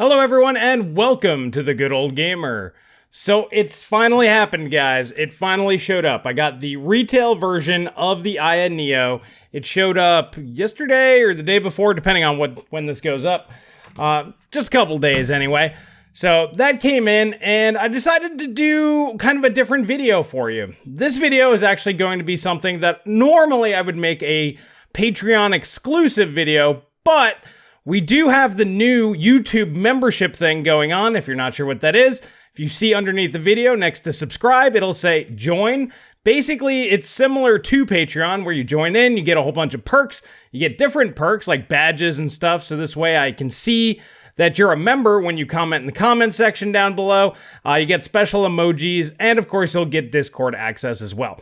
Hello everyone and welcome to the Good Old Gamer. So it's finally happened, guys. It finally showed up. I got the retail version of the Aya Neo. It showed up yesterday or the day before, depending on when this goes up. Just a couple days anyway. So that came in and I decided to do kind of a different video for you. This video is actually going to be something that normally I would make a Patreon exclusive video, but we do have the new YouTube membership thing going on. If you're not sure what that is, if you see underneath the video next to subscribe, it'll say join. Basically, it's similar to Patreon where you join in, you get a whole bunch of perks. You get different perks like badges and stuff. So this way I can see that you're a member when you comment in the comment section down below. You get special emojis, and of course you'll get Discord access as well.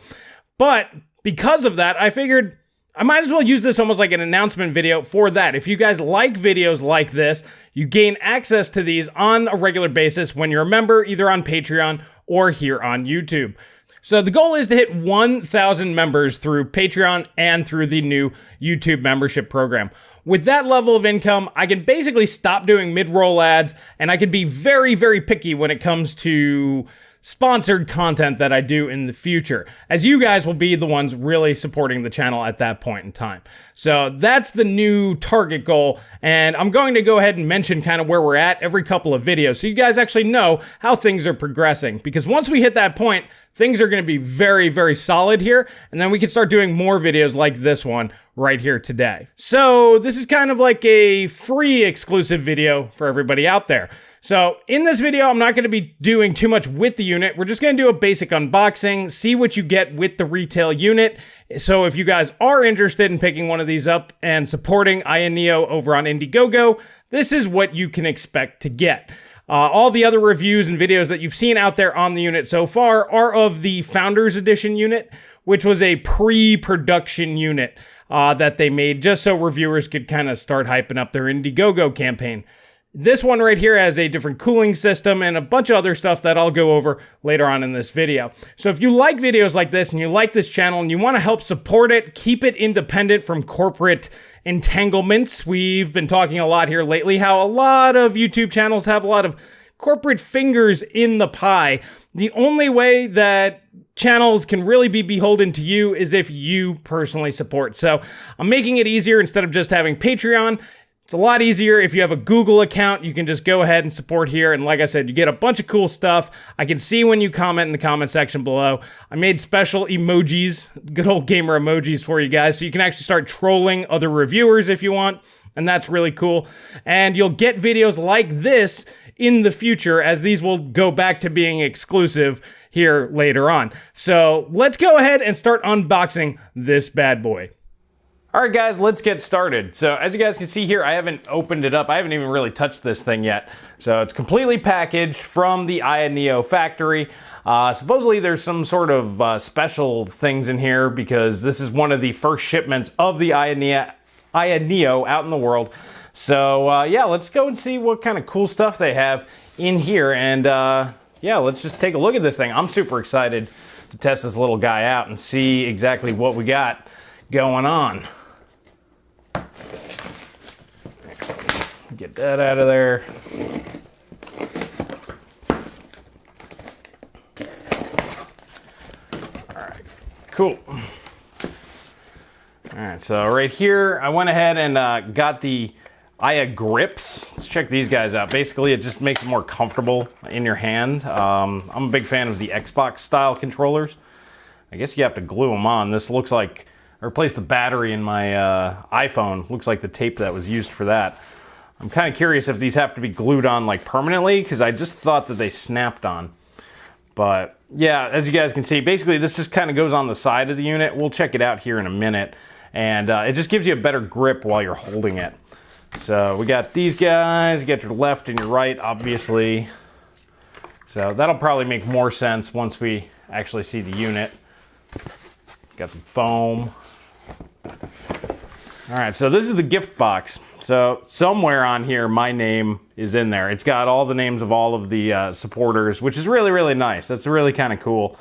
But because of that, I figured I might as well use this almost like an announcement video for that. If you guys like videos like this, you gain access to these on a regular basis when you're a member, either on Patreon or here on YouTube. So the goal is to hit 1,000 members through Patreon and through the new YouTube membership program. With that level of income, I can basically stop doing mid-roll ads, and I can be very, very picky when it comes to sponsored content that I do in the future, as you guys will be the ones really supporting the channel at that point in time. So that's the new target goal, and I'm going to go ahead and mention kind of where we're at every couple of videos so you guys actually know how things are progressing, because once we hit that point, things are going to be very, very solid here, and then we can start doing more videos like this one right here today. So this is kind of like a free exclusive video for everybody out there. So in this video, I'm not going to be doing too much with the unit. We're just going to do a basic unboxing, see what you get with the retail unit. So if you guys are interested in picking one of these up and supporting Aya Neo over on Indiegogo, this is what you can expect to get. All the other reviews and videos that you've seen out there on the unit so far are of the Founders Edition unit, which was a pre-production unit that they made just so reviewers could kind of start hyping up their Indiegogo campaign. This one right here has a different cooling system and a bunch of other stuff that I'll go over later on in this video. So if you like videos like this and you like this channel and you want to help support it, keep it independent from corporate entanglements. We've been talking a lot here lately how a lot of YouTube channels have a lot of corporate fingers in the pie. The only way that channels can really be beholden to you is if you personally support. So I'm making it easier. Instead of just having Patreon, it's a lot easier if you have a Google account. You can just go ahead and support here. And like I said, you get a bunch of cool stuff. I can see when you comment in the comment section below. I made special emojis, good old gamer emojis for you guys. So you can actually start trolling other reviewers if you want. And that's really cool. And you'll get videos like this in the future, as these will go back to being exclusive here later on. So let's go ahead and start unboxing this bad boy. All right, guys, let's get started. So as you guys can see here, I haven't opened it up. I haven't even really touched this thing yet. So it's completely packaged from the Aya Neo factory. Supposedly there's some sort of special things in here because this is one of the first shipments of the Aya Neo out in the world. So yeah, let's go and see what kind of cool stuff they have in here. And yeah, let's just take a look at this thing. I'm super excited to test this little guy out and see exactly what we got going on. Get that out of there. All right, cool. All right, so right here, I went ahead and got the Aya grips. Let's check these guys out. Basically, it just makes it more comfortable in your hand. I'm a big fan of the Xbox style controllers. I guess you have to glue them on. This looks like, I replaced the battery in my iPhone. Looks like the tape that was used for that. I'm kind of curious if these have to be glued on like permanently, because I just thought that they snapped on. But yeah, as you guys can see, basically this just kind of goes on the side of the unit. We'll check it out here in a minute. And it just gives you a better grip while you're holding it. So we got these guys, you got your left and your right, obviously. So that'll probably make more sense once we actually see the unit. Got some foam. All right, so this is the gift box. So somewhere on here, my name is in there. It's got all the names of all of the supporters, which is really, really nice. That's really kind of cool.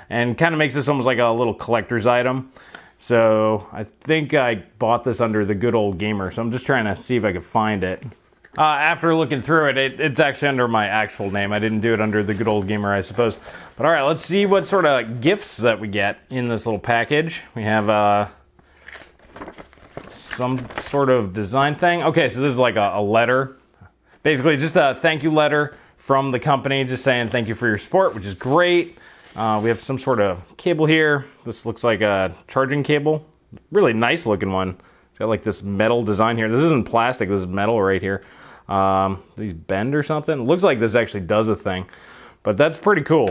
And kind of makes this almost like a little collector's item. So I think I bought this under the Good Old Gamer. So I'm just trying to see if I can find it. After looking through it, it's actually under my actual name. I didn't do it under the good old gamer, I suppose. But all right, let's see what sort of gifts that we get in this little package. We have some sort of design thing. Okay, so this is like a letter. Basically, just a thank you letter from the company, just saying thank you for your support, which is great. We have some sort of cable here. This looks like a charging cable. Really nice looking one. It's got like this metal design here. This isn't plastic, this is metal right here. These bend or something. It looks like this actually does a thing, but that's pretty cool.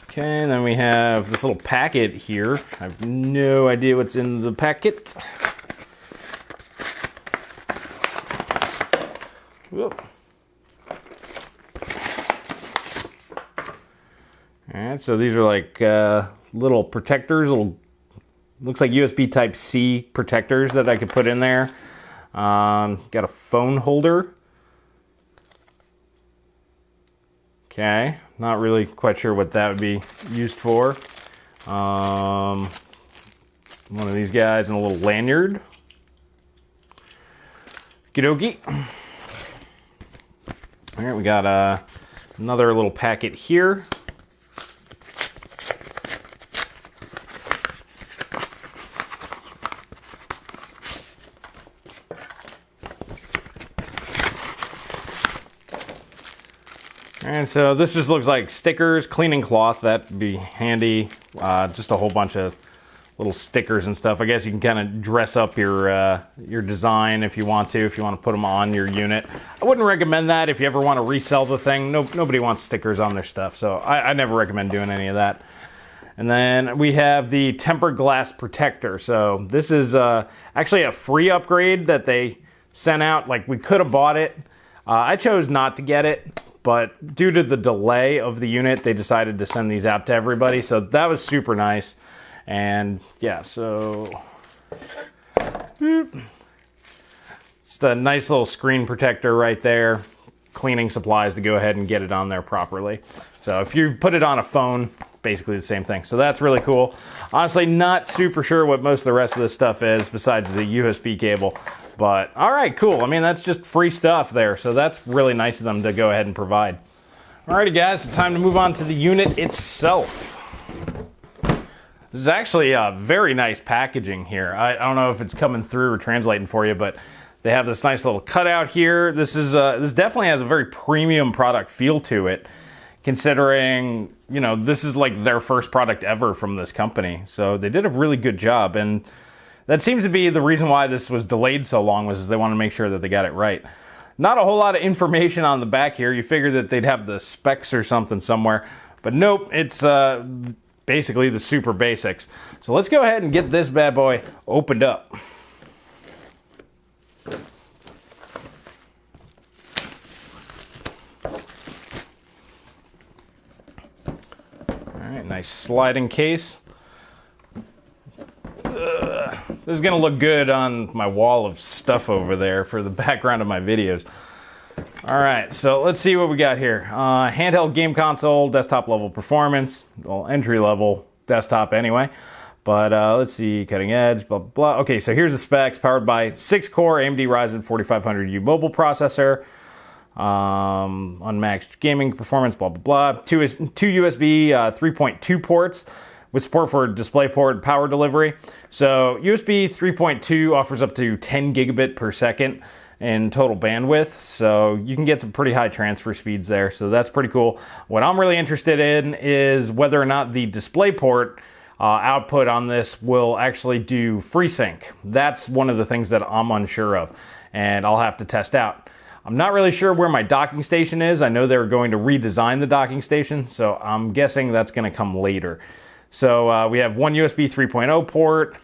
Okay, and then we have this little packet here. I have no idea what's in the packet. Whoop. Alright, so these are like little protectors, looks like USB Type-C protectors that I could put in there. Got a phone holder. Okay, not really quite sure what that would be used for. One of these guys and a little lanyard. Okie dokie. Alright, we got another little packet here. And so this just looks like stickers, cleaning cloth, that'd be handy. Just a whole bunch of little stickers and stuff. I guess you can kind of dress up your design if you want to put them on your unit. I wouldn't recommend that if you ever want to resell the thing. Nobody wants stickers on their stuff, so I never recommend doing any of that. And then we have the tempered glass protector. So this is actually a free upgrade that they sent out. Like, we could have bought it. I chose not to get it, but due to the delay of the unit, they decided to send these out to everybody. So that was super nice. And yeah, so just a nice little screen protector right there. Cleaning supplies to go ahead and get it on there properly. So if you put it on a phone, basically the same thing. So that's really cool. Honestly, not super sure what most of the rest of this stuff is besides the USB cable. But all right, cool. I mean, that's just free stuff there. So that's really nice of them to go ahead and provide. Alrighty guys, it's time to move on to the unit itself. This is actually very nice packaging here. I don't know if it's coming through or translating for you, but they have this nice little cutout here. This definitely has a very premium product feel to it, considering, you know, this is like their first product ever from this company. So they did a really good job, and that seems to be the reason why this was delayed so long, was they want to make sure that they got it right. Not a whole lot of information on the back here. You figure that they'd have the specs or something somewhere, but nope, it's basically the super basics. So let's go ahead and get this bad boy opened up. Alright, nice sliding case. This is going to look good on my wall of stuff over there for the background of my videos. Alright, so let's see what we got here. Handheld game console, desktop level performance. Well, entry level desktop anyway. But let's see, cutting edge, blah, blah, blah. Okay, so here's the specs. Powered by 6-core AMD Ryzen 4500U mobile processor. Unmatched gaming performance, blah, blah, blah. Two USB 3.2 ports with support for DisplayPort and power delivery. So USB 3.2 offers up to 10 gigabit per second in total bandwidth, so you can get some pretty high transfer speeds there, so that's pretty cool. What I'm really interested in is whether or not the DisplayPort output on this will actually do FreeSync. That's one of the things that I'm unsure of, and I'll have to test out. I'm not really sure where my docking station is. I know they're going to redesign the docking station, so I'm guessing that's going to come later. So we have one USB 3.0 port,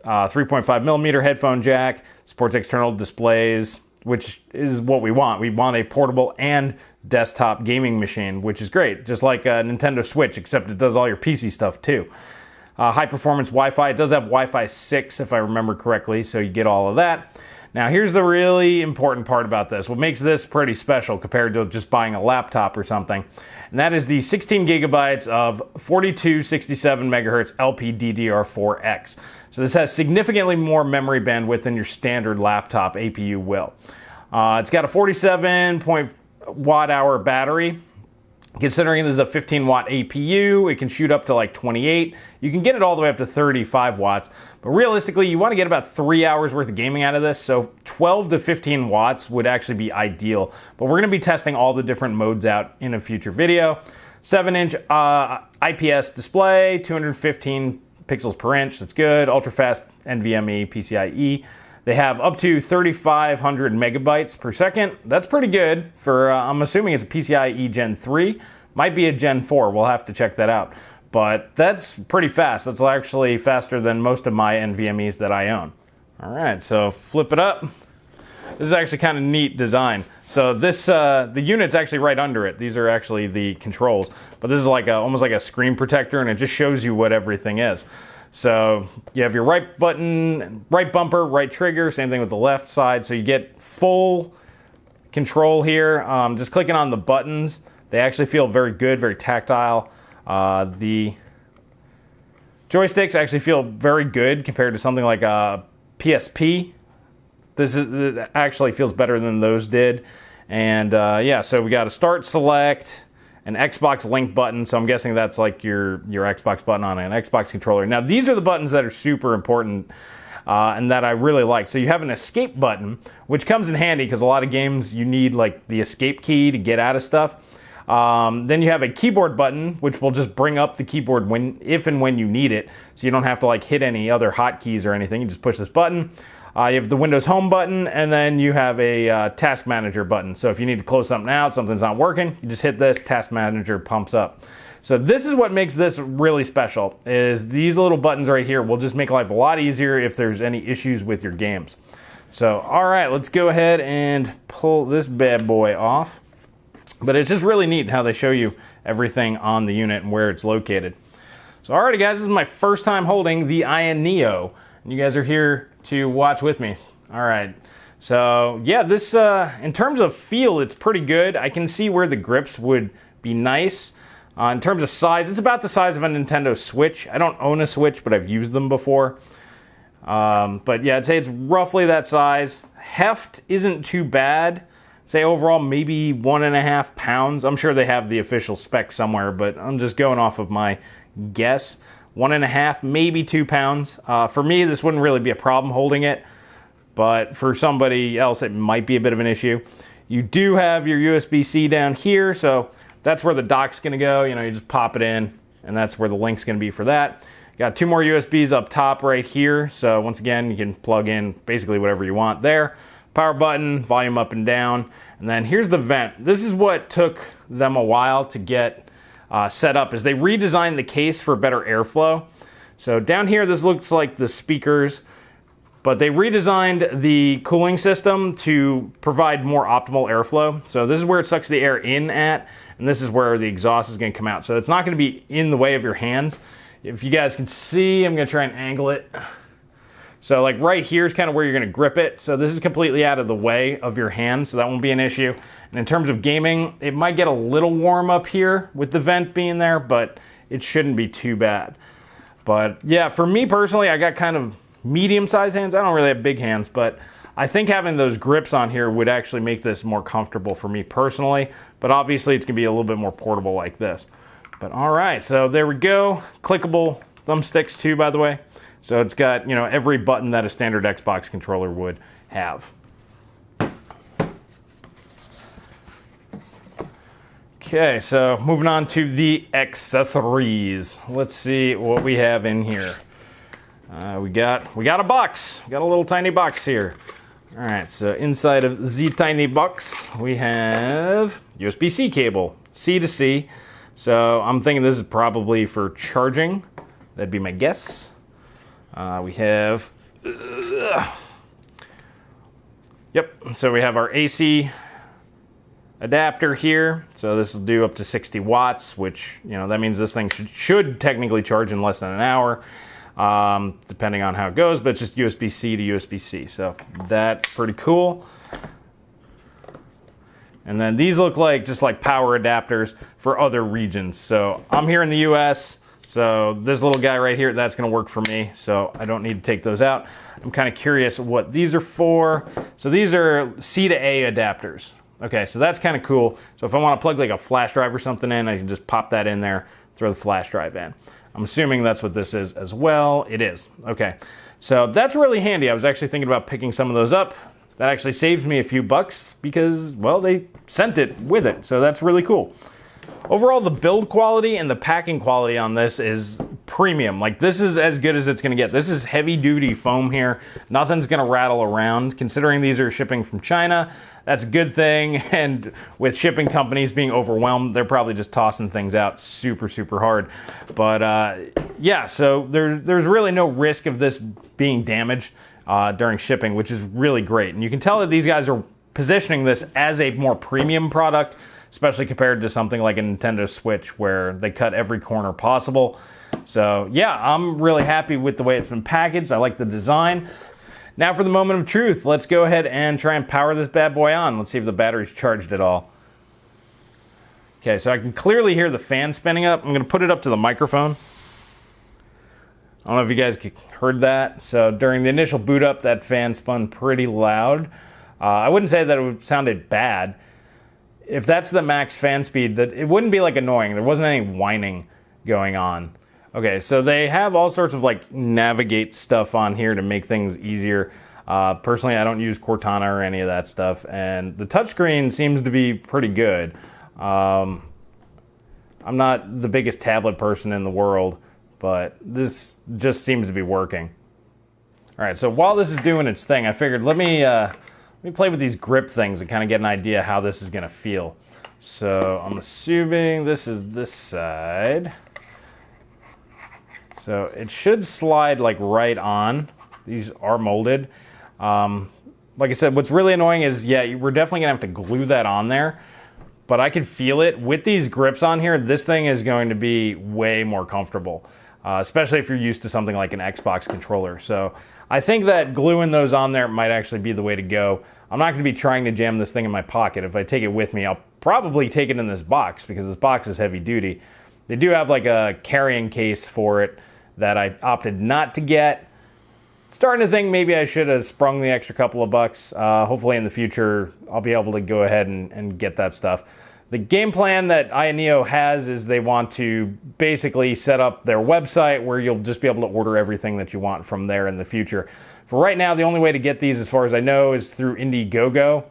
3.5 millimeter headphone jack, supports external displays, which is what we want. We want a portable and desktop gaming machine, which is great. Just like a Nintendo Switch, except it does all your PC stuff too. High performance Wi-Fi. It does have Wi-Fi 6 if I remember correctly, so you get all of that. Now, here's the really important part about this. What makes this pretty special compared to just buying a laptop or something, and that is the 16 gigabytes of 4267 megahertz LPDDR4X. So this has significantly more memory bandwidth than your standard laptop APU will. It's got a 47 watt-hour battery. Considering this is a 15 watt APU, it can shoot up to like 28. You can get it all the way up to 35 watts. But realistically, you want to get about 3 hours worth of gaming out of this. So 12 to 15 watts would actually be ideal. But we're going to be testing all the different modes out in a future video. 7-inch IPS display, 215 pixels per inch. That's good. Ultra fast NVMe PCIe. They have up to 3,500 megabytes per second. That's pretty good for, I'm assuming it's a PCIe Gen 3. Might be a Gen 4. We'll have to check that out. But that's pretty fast. That's actually faster than most of my NVMe's that I own. All right, so flip it up. This is actually kind of neat design. So this, the unit's actually right under it. These are actually the controls. But this is like almost like a screen protector, and it just shows you what everything is. So you have your right button, right bumper, right trigger, same thing with the left side. So you get full control here. Just clicking on the buttons, they actually feel very good, very tactile. The joysticks actually feel very good compared to something like a PSP. It actually feels better than those did. And yeah, so we got a start, select, an Xbox link button, so I'm guessing that's like your Xbox button on an Xbox controller. Now, these are the buttons that are super important and that I really like. So you have an escape button, which comes in handy because a lot of games you need like the escape key to get out of stuff. Then you have a keyboard button, which will just bring up the keyboard if and when you need it, so you don't have to like hit any other hotkeys or anything. You just push this button. You have the Windows Home button, and then you have a Task Manager button. So if you need to close something out, something's not working, you just hit this, Task Manager pumps up. So this is what makes this really special, is these little buttons right here will just make life a lot easier if there's any issues with your games. So, all right, let's go ahead and pull this bad boy off. But it's just really neat how they show you everything on the unit and where it's located. So, alrighty guys, this is my first time holding the Aya Neo. And you guys are here to watch with me. Alright, so yeah, this, in terms of feel, it's pretty good. I can see where the grips would be nice. In terms of size, it's about the size of a Nintendo Switch. I don't own a Switch, but I've used them before. But yeah, I'd say it's roughly that size. Heft isn't too bad. Say overall, maybe 1.5 pounds. I'm sure they have the official specs somewhere, but I'm just going off of my guess. 1.5, maybe 2 pounds. For me, this wouldn't really be a problem holding it, but for somebody else, it might be a bit of an issue. You do have your USB-C down here, so that's where the dock's going to go. You know, you just pop it in, and that's where the link's going to be for that. Got 2 more USBs up top right here, so once again, you can plug in basically whatever you want there. Power button, volume up and down, and then here's the vent. This is what took them a while to get set up, is they redesigned the case for better airflow. So down here, this looks like the speakers, but they redesigned the cooling system to provide more optimal airflow. So this is where it sucks the air in at, and this is where the exhaust is going to come out. So it's not going to be in the way of your hands. If you guys can see, I'm going to try and angle it. So like right here is kind of where you're going to grip it. So this is completely out of the way of your hand, so that won't be an issue. And in terms of gaming, it might get a little warm up here with the vent being there, but it shouldn't be too bad. But yeah, for me personally, I got kind of medium-sized hands. I don't really have big hands, but I think having those grips on here would actually make this more comfortable for me personally. But obviously, it's going to be a little bit more portable like this. But all right, so there we go. Clickable thumbsticks too, by the way. So it's got, you know, every button that a standard Xbox controller would have. Okay, so moving on to the accessories. Let's see what we have in here. We got a box. We got a little tiny box here. All right, so inside of the tiny box, we have USB-C cable, C to C. So I'm thinking this is probably for charging. That'd be my guess. We have, yep, so we have our AC adapter here. So this will do up to 60 watts, which, you know, that means this thing should technically charge in less than an hour. depending on how it goes, but it's just USB-C to USB-C. So that's pretty cool. And then these look like just like power adapters for other regions. So I'm here in the US, so this little guy right here, that's gonna work for me. So I don't need to take those out. I'm kind of curious what these are for. So these are C to A adapters. Okay, so that's kind of cool. So if I want to plug like a flash drive or something in, I can just pop that in there, throw the flash drive in. I'm assuming that's what this is as well. It is. Okay, so that's really handy. I was actually thinking about picking some of those up. That actually saved me a few bucks because, well, they sent it with it. So that's really cool. Overall, the build quality and the packing quality on this is premium. Like, this is as good as it's going to get. This is heavy duty foam here. Nothing's going to rattle around. Considering these are shipping from China, that's a good thing. And with shipping companies being overwhelmed, they're probably just tossing things out super, super hard. But yeah, so there's really no risk of this being damaged during shipping, which is really great. And you can tell that these guys are positioning this as a more premium product, especially compared to something like a Nintendo Switch where they cut every corner possible. So yeah, I'm really happy with the way it's been packaged. I like the design. Now for the moment of truth, let's go ahead and try and power this bad boy on. Let's see if the battery's charged at all. Okay, so I can clearly hear the fan spinning up. I'm gonna put it up to the microphone. I don't know if you guys heard that. So during the initial boot up, that fan spun pretty loud. I wouldn't say that it sounded bad. If that's the max fan speed, that it wouldn't be like annoying. There wasn't any whining going on. Okay, so they have all sorts of like navigate stuff on here to make things easier. Personally, I don't use Cortana or any of that stuff, and the touchscreen seems to be pretty good. I'm not the biggest tablet person in the world, but this just seems to be working. All right, so while this is doing its thing, I figured let me play with these grip things and kind of get an idea how this is going to feel. So I'm assuming this is this side. So it should slide like right on. These are molded. Like I said, what's really annoying is, yeah, we're definitely going to have to glue that on there. But I can feel it. With these grips on here, this thing is going to be way more comfortable. Especially if you're used to something like an Xbox controller. So I think that gluing those on there might actually be the way to go. I'm not going to be trying to jam this thing in my pocket. If I take it with me, I'll probably take it in this box because this box is heavy duty. They do have like a carrying case for it that I opted not to get. Starting to think maybe I should have sprung the extra couple of bucks. Hopefully in the future I'll be able to go ahead and get that stuff. The game plan that Aya Neo has is they want to basically set up their website where you'll just be able to order everything that you want from there in the future. For right now, the only way to get these, as far as I know, is through Indiegogo.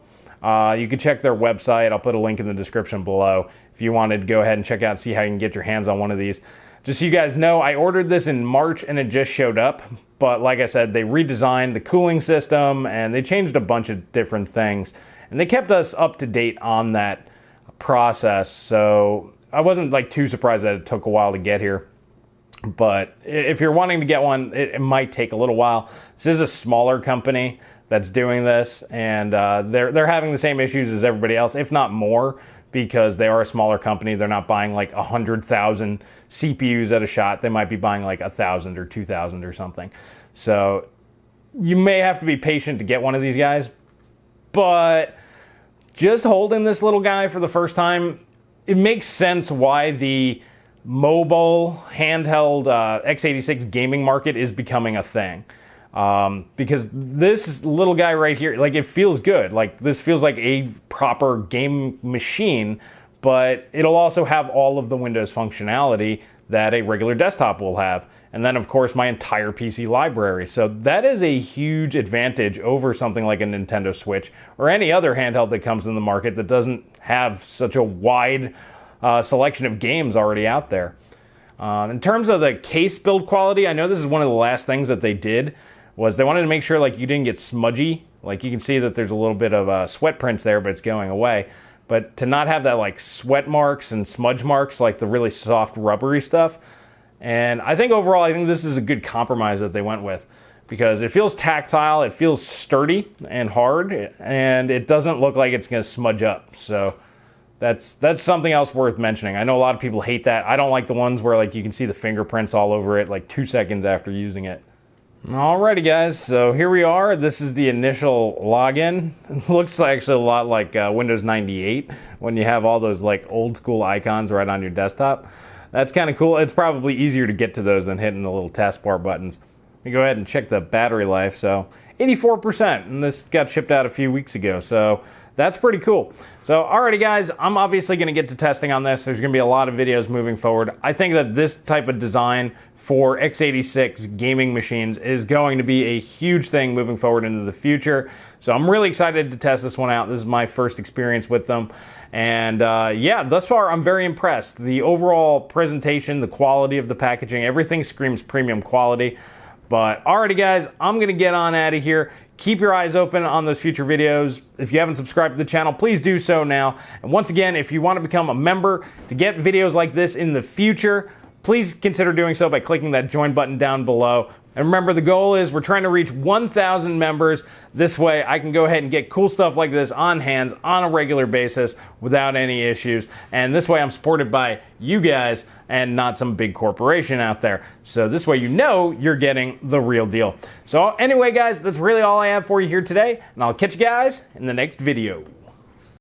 You can check their website. I'll put a link in the description below if you wanted to go ahead and check out and see how you can get your hands on one of these. Just so you guys know, I ordered this in March and it just showed up. But like I said, they redesigned the cooling system and they changed a bunch of different things. And they kept us up to date on that process. So I wasn't like too surprised that it took a while to get here. But if you're wanting to get one, it might take a little while. This is a smaller company that's doing this, and they're having the same issues as everybody else, if not more, because they are a smaller company. They're not buying like 100,000 CPUs at a shot. They might be buying like 1,000 or 2,000 or something. So you may have to be patient to get one of these guys. But just holding this little guy for the first time, it makes sense why the mobile handheld x86 gaming market is becoming a thing. Because this little guy right here, like, it feels good. Like, this feels like a proper game machine, but it'll also have all of the Windows functionality that a regular desktop will have. And then, of course, my entire PC library. So that is a huge advantage over something like a Nintendo Switch or any other handheld that comes in the market that doesn't have such a wide selection of games already out there. In terms of the case build quality, I know this is one of the last things that they did, was they wanted to make sure like you didn't get smudgy. Like, you can see that there's a little bit of sweat prints there, but it's going away. But to not have that like sweat marks and smudge marks, like the really soft rubbery stuff. And I think overall, I think this is a good compromise that they went with, because it feels tactile, it feels sturdy and hard, and it doesn't look like it's going to smudge up. So That's something else worth mentioning. I know a lot of people hate that. I don't like the ones where like you can see the fingerprints all over it like 2 seconds after using it. Alrighty guys, so here we are. This is the initial login. It looks actually a lot like Windows 98 when you have all those like old school icons right on your desktop. That's kind of cool. It's probably easier to get to those than hitting the little taskbar buttons. Let me go ahead and check the battery life. So 84%, and this got shipped out a few weeks ago. So that's pretty cool. So alrighty guys, I'm obviously going to get to testing on this. There's going to be a lot of videos moving forward. I think that this type of design for x86 gaming machines is going to be a huge thing moving forward into the future. So I'm really excited to test this one out. This is my first experience with them. And yeah, thus far I'm very impressed. The overall presentation, the quality of the packaging, everything screams premium quality. But alrighty guys, I'm going to get on out of here. Keep your eyes open on those future videos. If you haven't subscribed to the channel, please do so now. And once again, if you want to become a member to get videos like this in the future, please consider doing so by clicking that join button down below. And remember, the goal is we're trying to reach 1,000 members. This way I can go ahead and get cool stuff like this on hands on a regular basis without any issues. And this way I'm supported by you guys and not some big corporation out there. So this way you know you're getting the real deal. So anyway guys, that's really all I have for you here today. And I'll catch you guys in the next video.